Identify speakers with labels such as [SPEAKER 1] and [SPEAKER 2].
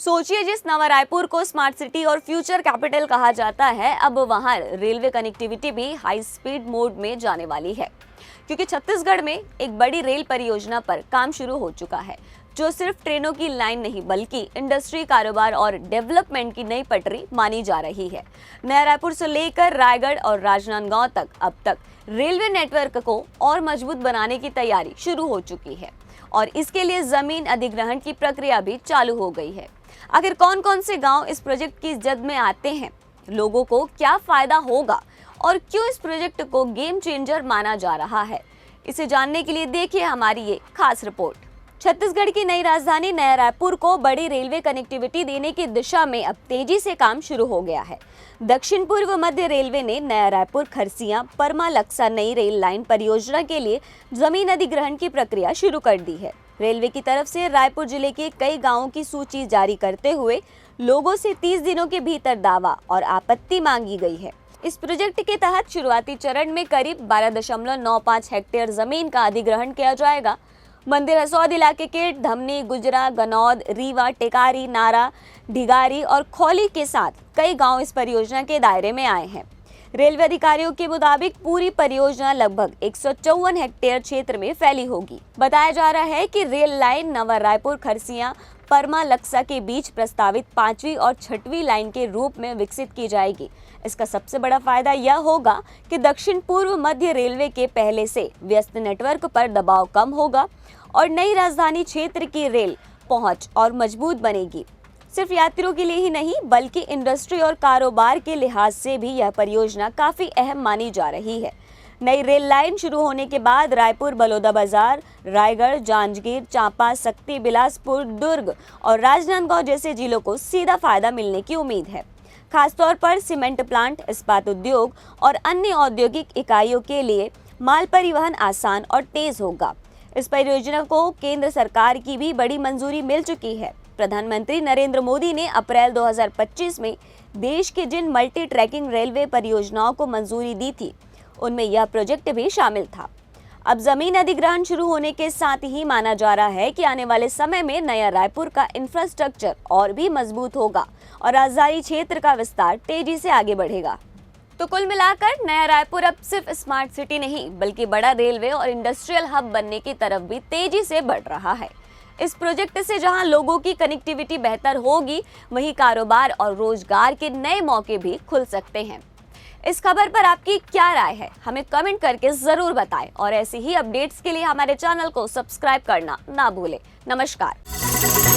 [SPEAKER 1] सोचिए, जिस नवा रायपुर को स्मार्ट सिटी और फ्यूचर कैपिटल कहा जाता है, अब वहां रेलवे कनेक्टिविटी भी हाई स्पीड मोड में जाने वाली है, क्योंकि छत्तीसगढ़ में एक बड़ी रेल परियोजना पर काम शुरू हो चुका है, जो सिर्फ ट्रेनों की लाइन नहीं बल्कि इंडस्ट्री, कारोबार और डेवलपमेंट की नई पटरी मानी जा रही है। नया रायपुर से लेकर रायगढ़ और राजनांदगांव तक अब तक रेलवे नेटवर्क को और मजबूत बनाने की तैयारी शुरू हो चुकी है और इसके लिए जमीन अधिग्रहण की प्रक्रिया भी चालू हो गई है। आखिर कौन कौन से गांव इस प्रोजेक्ट की जद में आते हैं, लोगों को क्या फायदा होगा और क्यों इस प्रोजेक्ट को गेम चेंजर माना जा रहा है, इसे जानने के लिए देखिए हमारी ये खास रिपोर्ट। छत्तीसगढ़ की नई राजधानी नया रायपुर को बड़ी रेलवे कनेक्टिविटी देने की दिशा में अब तेजी से काम शुरू हो गया है। दक्षिण पूर्व मध्य रेलवे ने नया रायपुर खरसिया परमा लक्सा नई रेल लाइन परियोजना के लिए जमीन अधिग्रहण की प्रक्रिया शुरू कर दी है। रेलवे की तरफ से रायपुर जिले के कई गांवों की सूची जारी करते हुए लोगों से 30 दिनों के भीतर दावा और आपत्ति मांगी गई है। इस प्रोजेक्ट के तहत शुरुआती चरण में करीब 12.95 हेक्टेयर जमीन का अधिग्रहण किया जाएगा। मंदिर हसौद इलाके के धमनी, गुजरा, गनौद, रीवा, टेकारी, नारा, ढिगारी और खौली के साथ कई गांव इस परियोजना के दायरे में आए हैं। रेलवे अधिकारियों के मुताबिक पूरी परियोजना लगभग 154 हेक्टेयर क्षेत्र में फैली होगी। बताया जा रहा है कि रेल लाइन नवा रायपुर खरसिया परमा लक्सा के बीच प्रस्तावित 5वीं और 6वीं लाइन के रूप में विकसित की जाएगी। इसका सबसे बड़ा फायदा यह होगा कि दक्षिण पूर्व मध्य रेलवे के पहले से व्यस्त नेटवर्क पर दबाव कम होगा और नई राजधानी क्षेत्र की रेल पहुंच और मजबूत बनेगी। सिर्फ यात्रियों के लिए ही नहीं बल्कि इंडस्ट्री और कारोबार के लिहाज से भी यह परियोजना काफी अहम मानी जा रही है। नई रेल लाइन शुरू होने के बाद रायपुर, बलौदाबाजार, रायगढ़, जांजगीर, चांपा, सक्ती, बिलासपुर, दुर्ग और राजनांदगांव जैसे जिलों को सीधा फायदा मिलने की उम्मीद है। खासतौर पर सीमेंट प्लांट, इस्पात उद्योग और अन्य औद्योगिक इकाइयों के लिए माल परिवहन आसान और तेज होगा। इस परियोजना को केंद्र सरकार की भी बड़ी मंजूरी मिल चुकी है। प्रधानमंत्री नरेंद्र मोदी ने अप्रैल 2025 में देश के जिन मल्टी ट्रैकिंग रेलवे परियोजनाओं को मंजूरी दी थी, उनमें यह प्रोजेक्ट भी शामिल था। अब जमीन अधिग्रहण शुरू होने के साथ ही माना जा रहा है कि आने वाले समय में नया रायपुर का इंफ्रास्ट्रक्चर और भी मजबूत होगा और राजधानी क्षेत्र का विस्तार तेजी से आगे बढ़ेगा। तो कुल मिलाकर नया रायपुर अब सिर्फ स्मार्ट सिटी नहीं बल्कि बड़ा रेलवे और इंडस्ट्रियल हब बनने की तरफ भी तेजी से बढ़ रहा है। इस प्रोजेक्ट से जहां लोगों की कनेक्टिविटी बेहतर होगी, वहीं कारोबार और रोजगार के नए मौके भी खुल सकते हैं। इस खबर पर आपकी क्या राय है, हमें कमेंट करके जरूर बताएं और ऐसे ही अपडेट्स के लिए हमारे चैनल को सब्सक्राइब करना ना भूलें। नमस्कार।